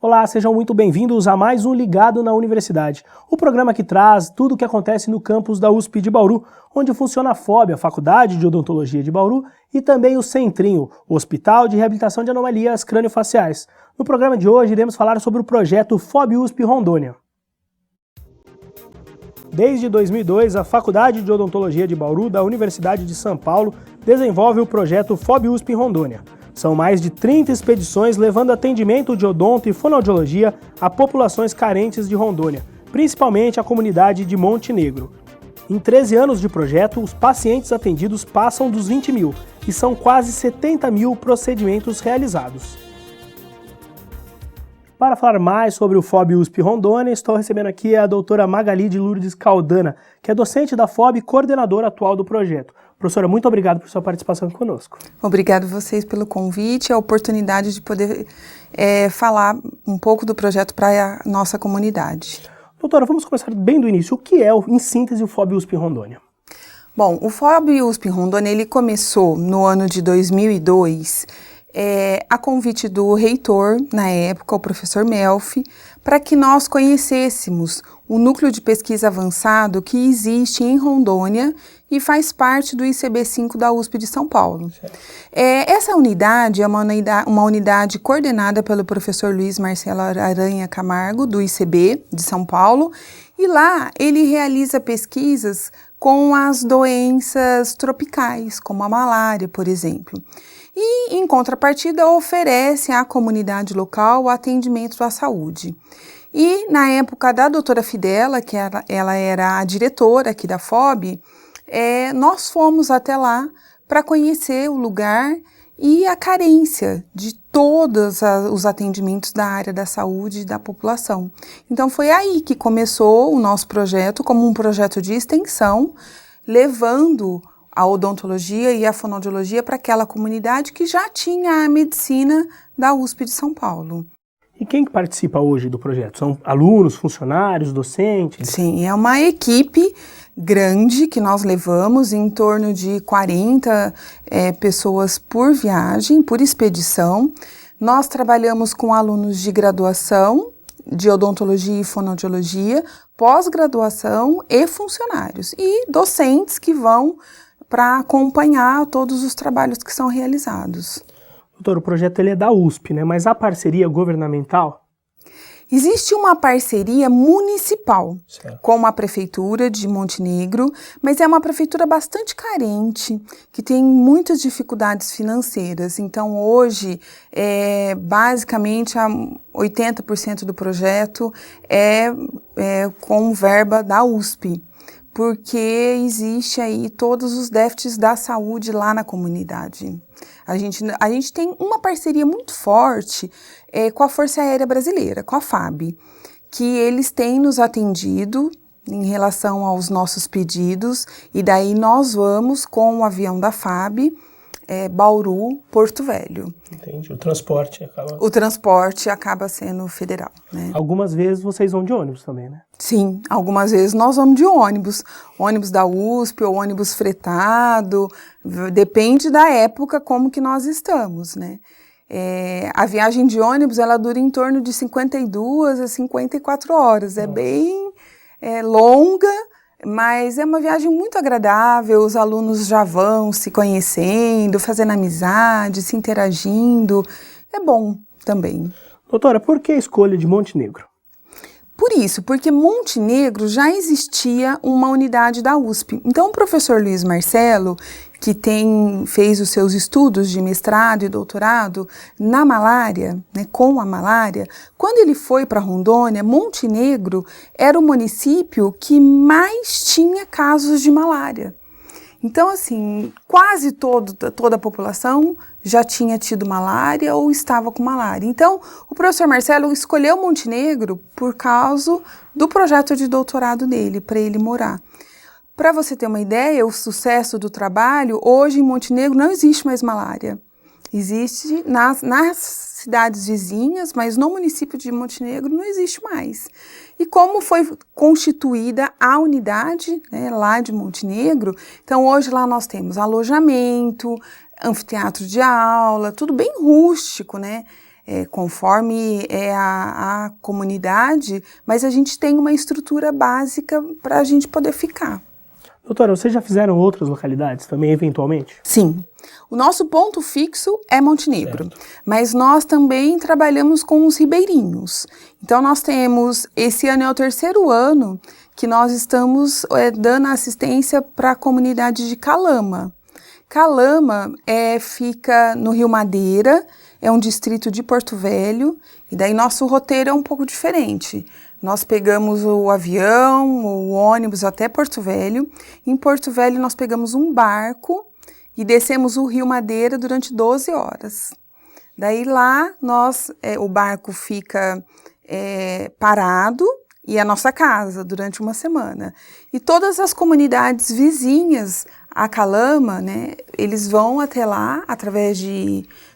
Olá, sejam muito bem-vindos a mais um Ligado na Universidade, o programa que traz tudo o que acontece no campus da USP de Bauru, onde funciona a FOB, a Faculdade de Odontologia de Bauru, e também o Centrinho, o Hospital de Reabilitação de Anomalias Crâniofaciais. No programa de hoje iremos falar sobre o projeto FOB USP Rondônia. Desde 2002, a Faculdade de Odontologia de Bauru da Universidade de São Paulo desenvolve o projeto FOB USP Rondônia. São mais de 30 expedições levando atendimento de odonto e fonoaudiologia a populações carentes de Rondônia, principalmente a comunidade de Monte Negro. Em 13 anos de projeto, os pacientes atendidos passam dos 20 mil e são quase 70 mil procedimentos realizados. Para falar mais sobre o FOB USP Rondônia, estou recebendo aqui a doutora Magali de Lourdes Caldana, que é docente da FOB e coordenadora atual do projeto. Professora, muito obrigado por sua participação conosco. Obrigado vocês pelo convite e a oportunidade de poder falar um pouco do projeto para a nossa comunidade. Doutora, vamos começar bem do início. O que é, em síntese, o FOB USP Rondônia? Bom, o FOB USP Rondônia ele começou no ano de 2002, a convite do reitor, na época, o professor Melfi, para que nós conhecêssemos o núcleo de pesquisa avançado que existe em Rondônia e faz parte do ICB-5 da USP de São Paulo. Essa unidade é uma unidade coordenada pelo professor Luiz Marcelo Aranha Camargo, do ICB de São Paulo, e lá ele realiza pesquisas com as doenças tropicais, como a malária, por exemplo. E, em contrapartida, oferece à comunidade local o atendimento à saúde. E, na época da doutora Fidela, que ela era a diretora aqui da FOB, nós fomos até lá para conhecer o lugar e a carência de todos os atendimentos da área da saúde da população. Então, foi aí que começou o nosso projeto, como um projeto de extensão, levando a odontologia e a fonoaudiologia para aquela comunidade que já tinha a medicina da USP de São Paulo. E quem que participa hoje do projeto? São alunos, funcionários, docentes? Sim, é uma equipe grande que nós levamos, em torno de 40 pessoas por viagem, por expedição. Nós trabalhamos com alunos de graduação, de odontologia e fonoaudiologia, pós-graduação e funcionários. E docentes que vão para acompanhar todos os trabalhos que são realizados. Doutor, o projeto ele é da USP, né? Mas a parceria governamental? Existe uma parceria municipal, certo, com a Prefeitura de Monte Negro, mas é uma prefeitura bastante carente, que tem muitas dificuldades financeiras. Então, hoje, basicamente, 80% do projeto é com verba da USP, porque existe aí todos os déficits da saúde lá na comunidade. A gente tem uma parceria muito forte com a Força Aérea Brasileira, com a FAB, que eles têm nos atendido em relação aos nossos pedidos, e daí nós vamos com o avião da FAB, Bauru, Porto Velho. Entendi, o transporte acaba... O transporte acaba sendo federal, né? Algumas vezes vocês vão de ônibus também, né? Sim, algumas vezes nós vamos de ônibus da USP ou ônibus fretado, depende da época como que nós estamos, né? A viagem de ônibus, ela dura em torno de 52 a 54 horas, é bem longa, mas é uma viagem muito agradável, os alunos já vão se conhecendo, fazendo amizade, se interagindo, é bom também. Doutora, por que a escolha de Monte Negro? Por isso, porque Monte Negro já existia uma unidade da USP. Então, o professor Luiz Marcelo, que fez os seus estudos de mestrado e doutorado na malária, né, com a malária, quando ele foi para Rondônia, Monte Negro era o município que mais tinha casos de malária. Então, assim, quase toda a população já tinha tido malária ou estava com malária. Então, o professor Marcelo escolheu Monte Negro por causa do projeto de doutorado dele, para ele morar. Para você ter uma ideia, o sucesso do trabalho, hoje em Monte Negro não existe mais malária. Existe nas cidades vizinhas, mas no município de Monte Negro não existe mais. E como foi constituída a unidade, né, lá de Monte Negro, então hoje lá nós temos alojamento, anfiteatro de aula, tudo bem rústico, né? Conforme a comunidade, mas a gente tem uma estrutura básica para a gente poder ficar. Doutora, vocês já fizeram outras localidades também, eventualmente? Sim. O nosso ponto fixo é Montenegro, certo. mas nós também trabalhamos com os ribeirinhos. Então, nós temos, esse ano é o 3º ano que nós estamos dando assistência para a comunidade de Calama. Calama fica no Rio Madeira, é um distrito de Porto Velho, e daí nosso roteiro é um pouco diferente. Nós pegamos o avião, o ônibus até Porto Velho. Em Porto Velho nós pegamos um barco e descemos o Rio Madeira durante 12 horas. Daí lá o barco fica parado e a nossa casa durante uma semana. E todas as comunidades vizinhas a Calama, né, eles vão até lá através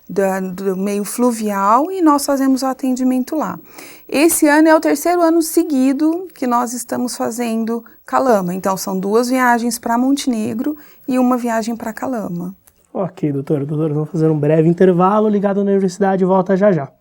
do meio fluvial e nós fazemos o atendimento lá. Esse ano é o 3º ano seguido que nós estamos fazendo Calama. Então, são 2 viagens para Montenegro e uma viagem para Calama. Ok, doutora. Vamos fazer um breve intervalo ligado na universidade e volta já já.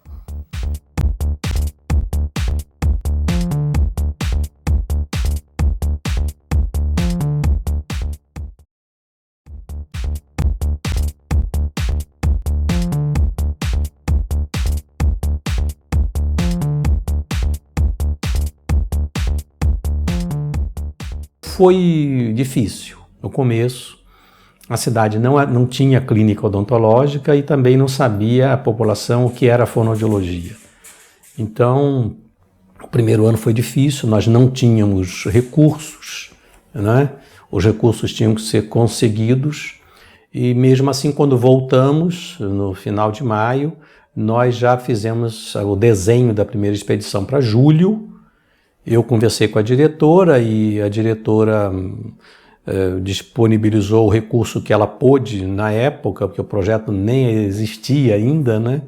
Foi difícil no começo. A cidade não tinha clínica odontológica e também não sabia a população o que era fonoaudiologia. Então, o primeiro ano foi difícil, nós não tínhamos recursos, né? Os recursos tinham que ser conseguidos e mesmo assim, quando voltamos, no final de maio, nós já fizemos o desenho da primeira expedição para julho. Eu conversei com a diretora e a diretora disponibilizou o recurso que ela pôde na época, porque o projeto nem existia ainda, né?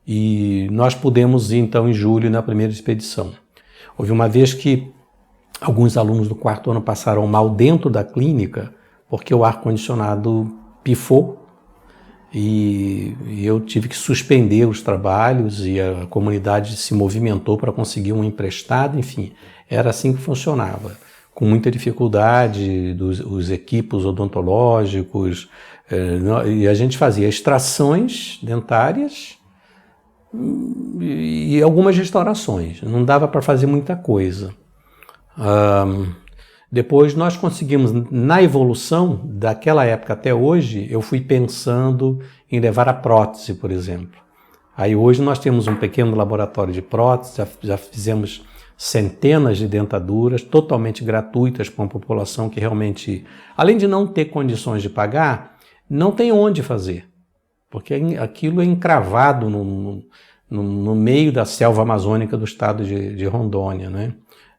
E nós pudemos ir então em julho na primeira expedição. Houve uma vez que alguns alunos do 4º ano passaram mal dentro da clínica porque o ar-condicionado pifou e eu tive que suspender os trabalhos e a comunidade se movimentou para conseguir um emprestado, enfim, era assim que funcionava, com muita dificuldade os equipos odontológicos, e a gente fazia extrações dentárias e algumas restaurações, não dava para fazer muita coisa. Depois nós conseguimos, na evolução daquela época até hoje, eu fui pensando em levar a prótese, por exemplo. Aí hoje nós temos um pequeno laboratório de prótese, já fizemos centenas de dentaduras totalmente gratuitas para uma população que realmente, além de não ter condições de pagar, não tem onde fazer, porque aquilo é encravado no meio da selva amazônica do estado de Rondônia, né?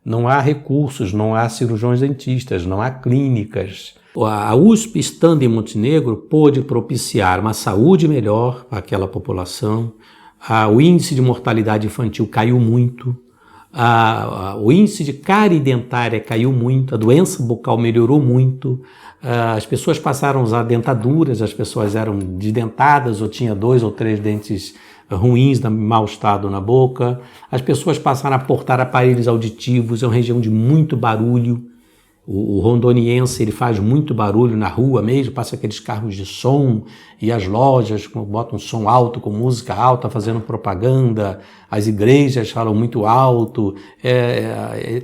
Não há recursos, não há cirurgiões dentistas, não há clínicas. A USP, estando em Montenegro, pôde propiciar uma saúde melhor para aquela população. O índice de mortalidade infantil caiu muito. O índice de cárie dentária caiu muito. A doença bucal melhorou muito. As pessoas passaram a usar dentaduras, as pessoas eram desdentadas ou tinham 2 ou 3 dentes ruins, de mau estado na boca. As pessoas passaram a portar aparelhos auditivos, é uma região de muito barulho. O rondoniense ele faz muito barulho na rua mesmo, passa aqueles carros de som e as lojas botam som alto, com música alta, fazendo propaganda, as igrejas falam muito alto,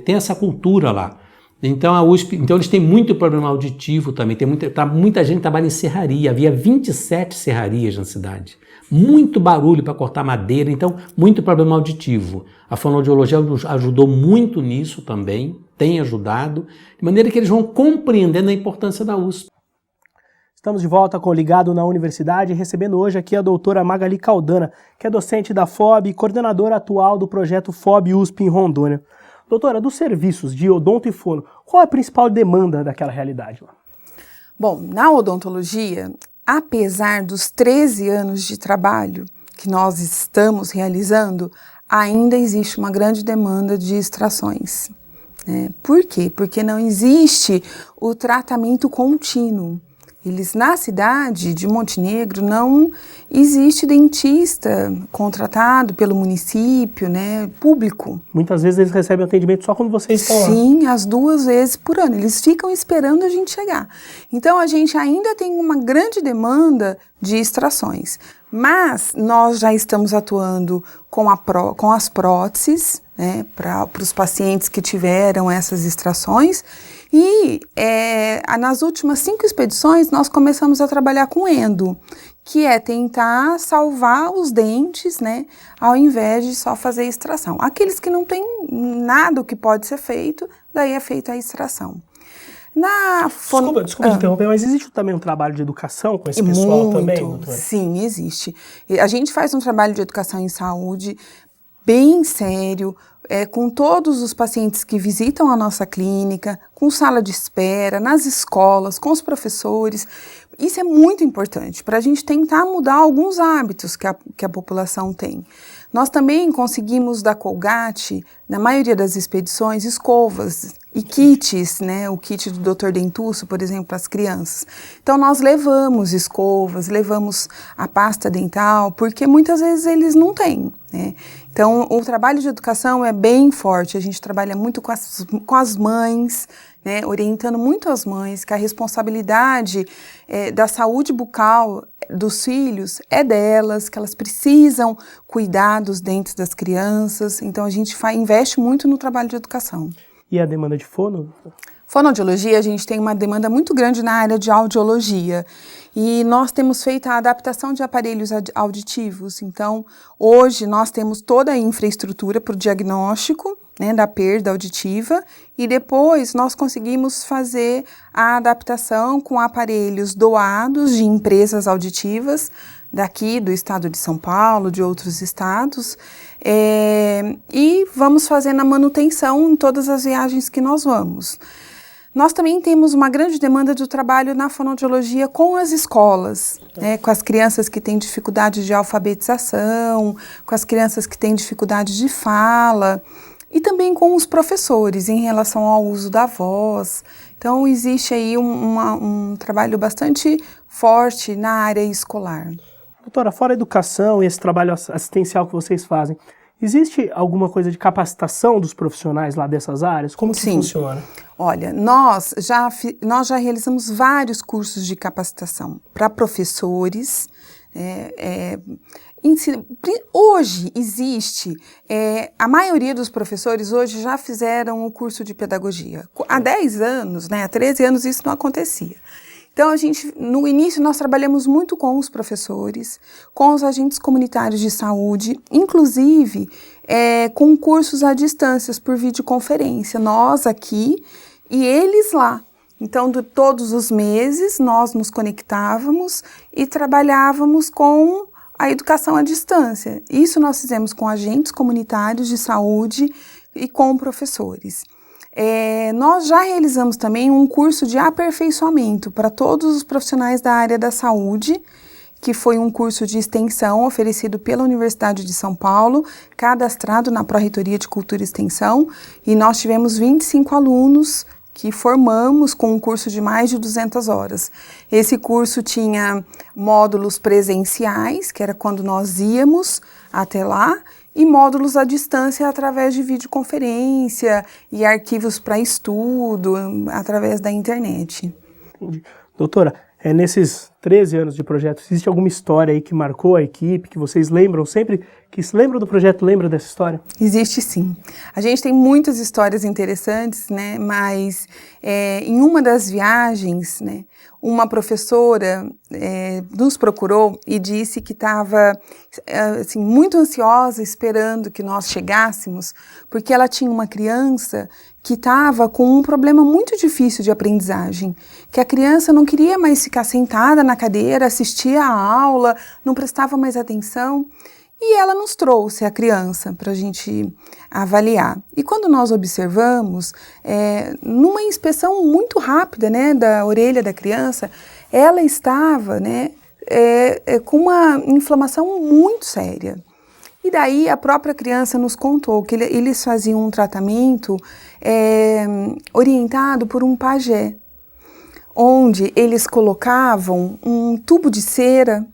tem essa cultura lá. Então a USP, eles têm muito problema auditivo também, muita gente trabalha em serraria, havia 27 serrarias na cidade. Muito barulho para cortar madeira, então muito problema auditivo. A fonoaudiologia ajudou muito nisso também, tem ajudado, de maneira que eles vão compreendendo a importância da USP. Estamos de volta com o Ligado na Universidade, recebendo hoje aqui a doutora Magali Caldana, que é docente da FOB e coordenadora atual do projeto FOB USP em Rondônia. Doutora, dos serviços de odonto e fono, qual é a principal demanda daquela realidade lá? Bom, na odontologia, apesar dos 13 anos de trabalho que nós estamos realizando, ainda existe uma grande demanda de extrações. Por quê? Porque não existe o tratamento contínuo. Na cidade de Montenegro não existe dentista contratado pelo município, né, público. Muitas vezes eles recebem atendimento só quando vocês estão lá. Sim, as 2 vezes por ano. Eles ficam esperando a gente chegar. Então, a gente ainda tem uma grande demanda de extrações. Mas nós já estamos atuando com as próteses, né, para os pacientes que tiveram essas extrações. E nas últimas 5 expedições, nós começamos a trabalhar com endo, que é tentar salvar os dentes, né, ao invés de só fazer extração. Aqueles que não tem nada que pode ser feito, daí é feita a extração. Desculpa te interromper, mas existe também um trabalho de educação com esse pessoal também, doutora? Sim, existe. A gente faz um trabalho de educação em saúde bem sério, com todos os pacientes que visitam a nossa clínica, com sala de espera, nas escolas, com os professores. Isso é muito importante para a gente tentar mudar alguns hábitos que a população tem. Nós também conseguimos da Colgate, na maioria das expedições, escovas e kits, né? O kit do Dr. Dentuço, por exemplo, para as crianças. Então, nós levamos escovas, levamos a pasta dental, porque muitas vezes eles não têm, né? Então, o trabalho de educação é bem forte. A gente trabalha muito com as mães, né, orientando muito as mães que a responsabilidade da saúde bucal dos filhos é delas, que elas precisam cuidar dos dentes das crianças. Então, a gente investe muito no trabalho de educação. E a demanda de fono? Fonoaudiologia, a gente tem uma demanda muito grande na área de audiologia. E nós temos feito a adaptação de aparelhos auditivos. Então, hoje nós temos toda a infraestrutura para o diagnóstico, né, da perda auditiva, e depois nós conseguimos fazer a adaptação com aparelhos doados de empresas auditivas, daqui do estado de São Paulo, de outros estados, e vamos fazendo a manutenção em todas as viagens que nós vamos. Nós também temos uma grande demanda do trabalho na fonoaudiologia com as escolas, né, com as crianças que têm dificuldade de alfabetização, com as crianças que têm dificuldade de fala, e também com os professores em relação ao uso da voz. Então, existe aí um trabalho bastante forte na área escolar. Doutora, fora a educação e esse trabalho assistencial que vocês fazem, existe alguma coisa de capacitação dos profissionais lá dessas áreas? Como que funciona? Olha, nós já realizamos vários cursos de capacitação para professores. Hoje existe, a maioria dos professores hoje já fizeram o curso de pedagogia. Há 10 anos, né, há 13 anos isso não acontecia. Então, no início, nós trabalhamos muito com os professores, com os agentes comunitários de saúde, inclusive com cursos à distância, por videoconferência. Nós aqui e eles lá. Então, todos os meses, nós nos conectávamos e trabalhávamos com a educação à distância. Isso nós fizemos com agentes comunitários de saúde e com professores. Nós já realizamos também um curso de aperfeiçoamento para todos os profissionais da área da saúde, que foi um curso de extensão oferecido pela Universidade de São Paulo, cadastrado na Pró-Reitoria de Cultura e Extensão, e nós tivemos 25 alunos que formamos com um curso de mais de 200 horas. Esse curso tinha módulos presenciais, que era quando nós íamos até lá, e módulos à distância através de videoconferência e arquivos para estudo, através da internet. Entendi. Doutora, nesses 13 anos de projeto, existe alguma história aí que marcou a equipe, que vocês lembram sempre, que se lembram do projeto, lembram dessa história? Existe sim. A gente tem muitas histórias interessantes, né? Mas em uma das viagens, né, uma professora nos procurou e disse que estava assim, muito ansiosa esperando que nós chegássemos, porque ela tinha uma criança que estava com um problema muito difícil de aprendizagem, que a criança não queria mais ficar sentada na cadeira, assistir a aula, não prestava mais atenção. E ela nos trouxe a criança para a gente avaliar. E quando nós observamos, numa inspeção muito rápida, né, da orelha da criança, ela estava, né, com uma inflamação muito séria. E daí a própria criança nos contou que eles faziam um tratamento orientado por um pajé. onde eles colocavam um tubo de cera,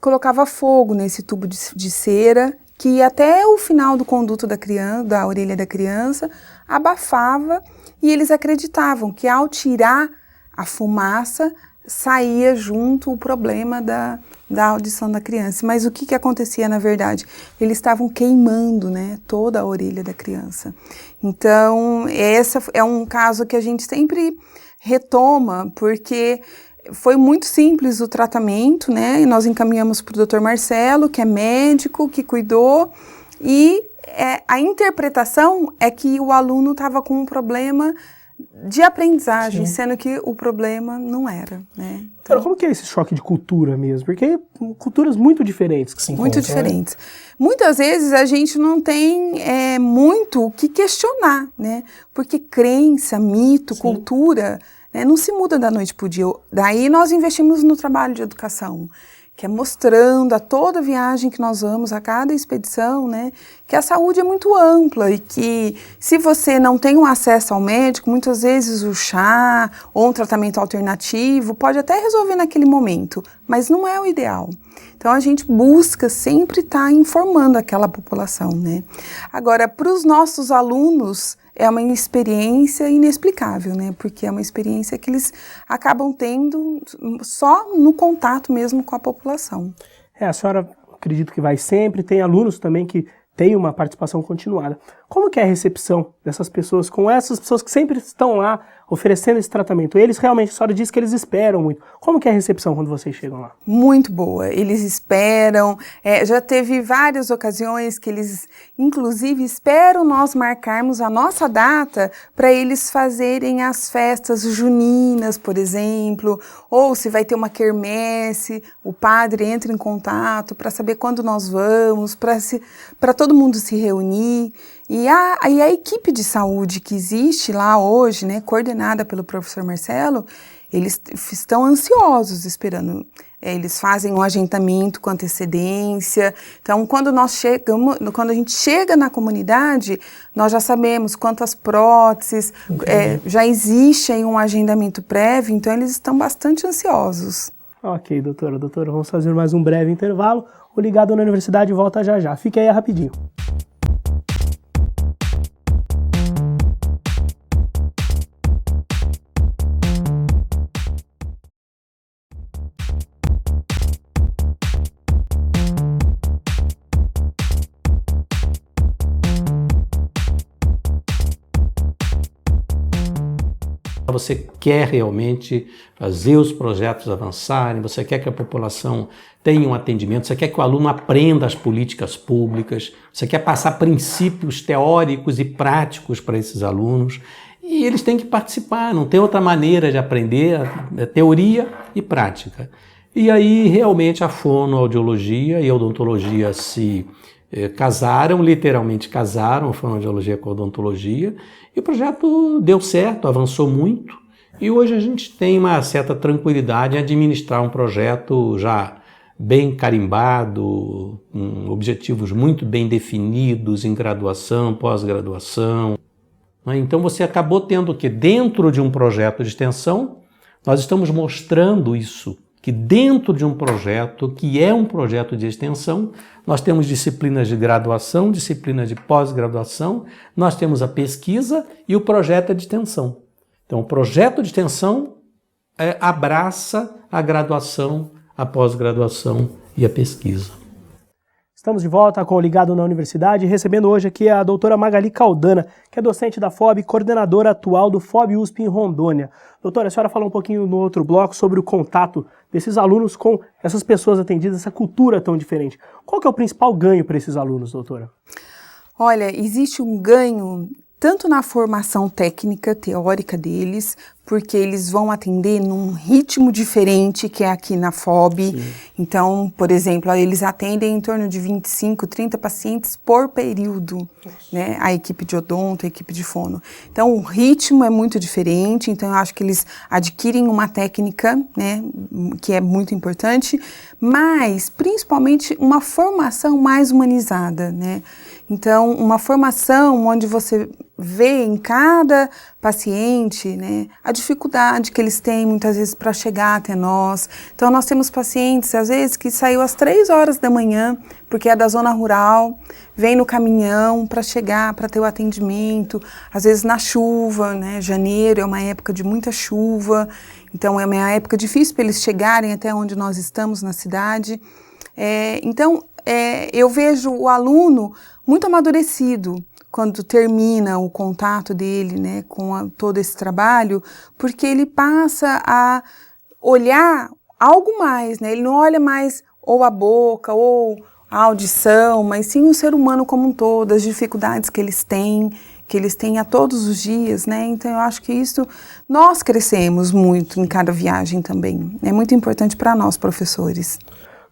colocava fogo nesse tubo de cera, que ia até o final do conduto da criança, da orelha da criança, abafava, e eles acreditavam que ao tirar a fumaça, saía junto o problema da audição da criança. Mas o que acontecia na verdade? Eles estavam queimando, né, toda a orelha da criança. Então, esse é um caso que a gente sempre retoma, porque foi muito simples o tratamento, né, e nós encaminhamos para o Dr. Marcelo, que é médico, que cuidou, e a interpretação é que o aluno estava com um problema de aprendizagem, sendo que o problema não era, né? Então, como que é esse choque de cultura mesmo? Porque culturas muito diferentes que se encontram. Muito diferentes. Né? Muitas vezes a gente não tem muito o que questionar, né? Porque crença, mito, cultura, né, não se muda da noite para o dia. Daí nós investimos no trabalho de educação, que é mostrando a toda viagem que nós vamos, a cada expedição, né, que a saúde é muito ampla e que se você não tem um acesso ao médico, muitas vezes o chá ou um tratamento alternativo pode até resolver naquele momento, mas não é o ideal. Então a gente busca sempre estar informando aquela população, né. Agora, para os nossos alunos, é uma experiência inexplicável, né? Porque é uma experiência que eles acabam tendo só no contato mesmo com a população. A senhora acredito que vai sempre, tem alunos também que têm uma participação continuada. Como que é a recepção dessas pessoas, com essas pessoas que sempre estão lá oferecendo esse tratamento? Eles realmente, a senhora disse que eles esperam muito. Como que é a recepção quando vocês chegam lá? Muito boa, eles esperam, já teve várias ocasiões que eles, inclusive, esperam nós marcarmos a nossa data para eles fazerem as festas juninas, por exemplo, ou se vai ter uma quermesse, o padre entra em contato para saber quando nós vamos, para todo mundo se reunir. E a equipe de saúde que existe lá hoje, né, coordenada pelo professor Marcelo, eles estão ansiosos esperando. Eles fazem um agendamento com antecedência. Então, quando a gente chega na comunidade, nós já sabemos quantas próteses, já existe aí um agendamento prévio, então eles estão bastante ansiosos. Ok, doutora, vamos fazer mais um breve intervalo. O Ligado na Universidade volta já já. Fique aí rapidinho. Você quer realmente fazer os projetos avançarem, você quer que a população tenha um atendimento, você quer que o aluno aprenda as políticas públicas, você quer passar princípios teóricos e práticos para esses alunos, e eles têm que participar, não tem outra maneira de aprender, teoria e prática. E aí realmente a fonoaudiologia e a odontologia se casaram, literalmente casaram, a fonoaudiologia com a odontologia, e o projeto deu certo, avançou muito, e hoje a gente tem uma certa tranquilidade em administrar um projeto já bem carimbado, com objetivos muito bem definidos em graduação, pós-graduação. Então você acabou tendo que, dentro de um projeto de extensão, nós estamos mostrando isso, que dentro de um projeto, que é um projeto de extensão, nós temos disciplinas de graduação, disciplinas de pós-graduação, nós temos a pesquisa e o projeto de extensão. Então, o projeto de extensão abraça a graduação, a pós-graduação e a pesquisa. Estamos de volta com o Ligado na Universidade, recebendo hoje aqui a doutora Magali Caldana, que é docente da FOB, coordenadora atual do FOB USP em Rondônia. Doutora, a senhora falou um pouquinho no outro bloco sobre o contato desses alunos com essas pessoas atendidas, essa cultura tão diferente. Qual que é o principal ganho para esses alunos, doutora? Olha, existe um ganho tanto na formação técnica, teórica deles, porque eles vão atender num ritmo diferente que é aqui na FOB. Sim. Então, por exemplo, eles atendem em torno de 25, 30 pacientes por período, né? A equipe de odonto, a equipe de fono. Então, o ritmo é muito diferente, então eu acho que eles adquirem uma técnica, né, que é muito importante, mas principalmente uma formação mais humanizada, né? Então, uma formação onde você vê em cada paciente, né, a dificuldade que eles têm muitas vezes para chegar até nós. Então nós temos pacientes às vezes que saiu às 3 horas da manhã, porque é da zona rural, vem no caminhão para chegar, para ter o atendimento, às vezes na chuva, né, janeiro é uma época de muita chuva, então é uma época difícil para eles chegarem até onde nós estamos na cidade. Então eu vejo o aluno muito amadurecido quando termina o contato dele, né, com todo esse trabalho, porque ele passa a olhar algo mais, né? Ele não olha mais ou a boca ou a audição, mas sim o ser humano como um todo, as dificuldades que eles têm a todos os dias, né? Então eu acho que isso, nós crescemos muito em cada viagem também. É muito importante para nós, professores.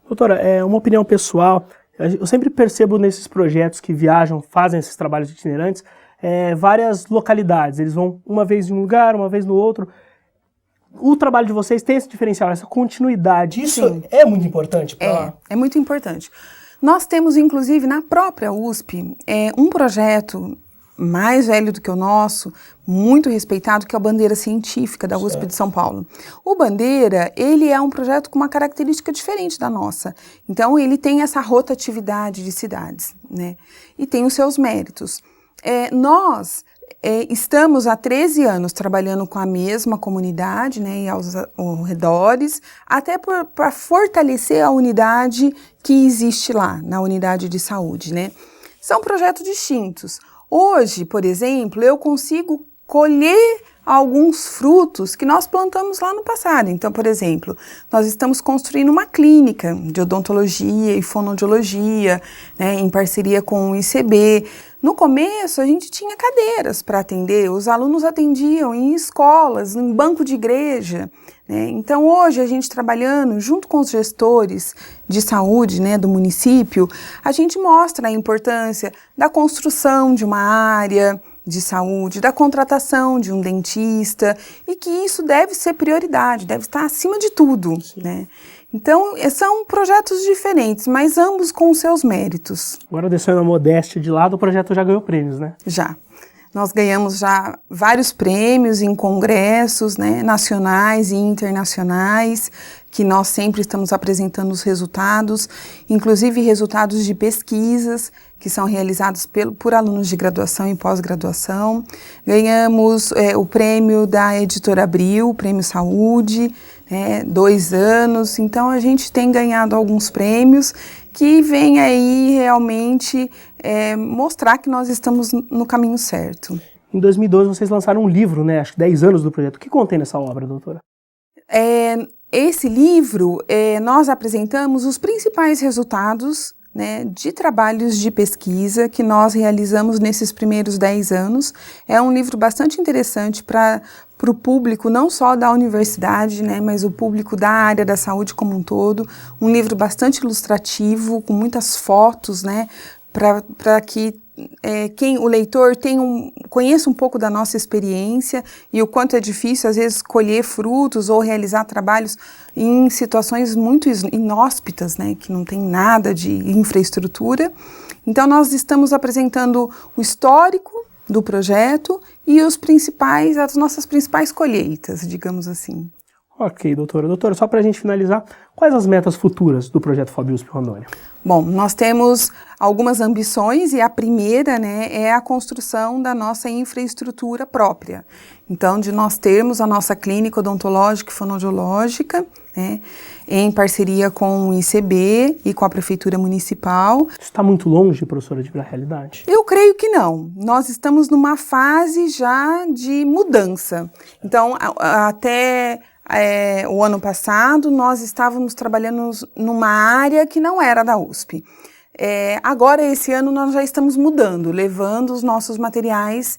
Doutora, uma opinião pessoal. Eu sempre percebo nesses projetos que viajam, fazem esses trabalhos itinerantes, várias localidades. Eles vão uma vez em um lugar, uma vez no outro. O trabalho de vocês tem esse diferencial, essa continuidade. Isso Sim. É muito importante? É muito importante. Nós temos, inclusive, na própria USP, um projeto mais velho do que o nosso, muito respeitado, que é a Bandeira Científica da USP de São Paulo. O Bandeira, ele é um projeto com uma característica diferente da nossa. Então, ele tem essa rotatividade de cidades, né? E tem os seus méritos. Nós estamos há 13 anos trabalhando com a mesma comunidade, né, e aos arredores, até para fortalecer a unidade que existe lá, na unidade de saúde, né? São projetos distintos. Hoje, por exemplo, eu consigo colher alguns frutos que nós plantamos lá no passado. Então, por exemplo, nós estamos construindo uma clínica de odontologia e fonoaudiologia, né, em parceria com o ICB. No começo, a gente tinha cadeiras para atender, os alunos atendiam em escolas, em banco de igreja, né? Então, hoje, a gente trabalhando junto com os gestores de saúde, né, do município, a gente mostra a importância da construção de uma área de saúde, da contratação de um dentista, e que isso deve ser prioridade, deve estar acima de tudo, né? Então, são projetos diferentes, mas ambos com os seus méritos. Agora, deixando a modéstia de lado, o projeto já ganhou prêmios, né? Já. Nós ganhamos já vários prêmios em congressos, né, nacionais e internacionais, que nós sempre estamos apresentando os resultados, inclusive resultados de pesquisas que são realizados por alunos de graduação e pós-graduação. Ganhamos o prêmio da Editora Abril, o Prêmio Saúde, 2 anos. Então, a gente tem ganhado alguns prêmios que vêm aí realmente mostrar que nós estamos no caminho certo. Em 2012, vocês lançaram um livro, né? Acho que 10 anos do projeto. O que contém nessa obra, doutora? Esse livro, nós apresentamos os principais resultados, né, de trabalhos de pesquisa que nós realizamos nesses primeiros 10 anos. É um livro bastante interessante para o público, não só da universidade, né, mas o público da área da saúde como um todo. Um livro bastante ilustrativo, com muitas fotos, né, para que o leitor conheça um pouco da nossa experiência e o quanto é difícil, às vezes, colher frutos ou realizar trabalhos em situações muito inóspitas, né, que não tem nada de infraestrutura. Então, nós estamos apresentando o histórico do projeto e as nossas principais colheitas, digamos assim. Ok, doutora. Doutora, só para a gente finalizar, quais as metas futuras do projeto FOB-USP Rondônia? Bom, nós temos algumas ambições e a primeira, né, é a construção da nossa infraestrutura própria. Então, de nós termos a nossa clínica odontológica e fonoaudiológica, né, em parceria com o ICB e com a Prefeitura Municipal. Isso está muito longe, professora, de virar realidade? Eu creio que não. Nós estamos numa fase já de mudança. Então, até o ano passado, nós estávamos trabalhando numa área que não era da USP. Agora, esse ano, nós já estamos mudando, levando os nossos materiais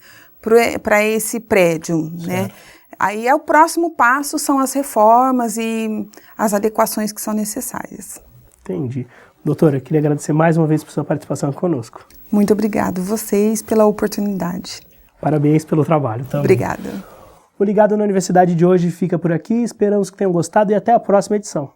para esse prédio, né? Aí, o próximo passo são as reformas e as adequações que são necessárias. Entendi. Doutora, queria agradecer mais uma vez por sua participação conosco. Muito obrigado vocês pela oportunidade. Parabéns pelo trabalho também. Obrigada. O Ligado na Universidade de hoje fica por aqui. Esperamos que tenham gostado e até a próxima edição.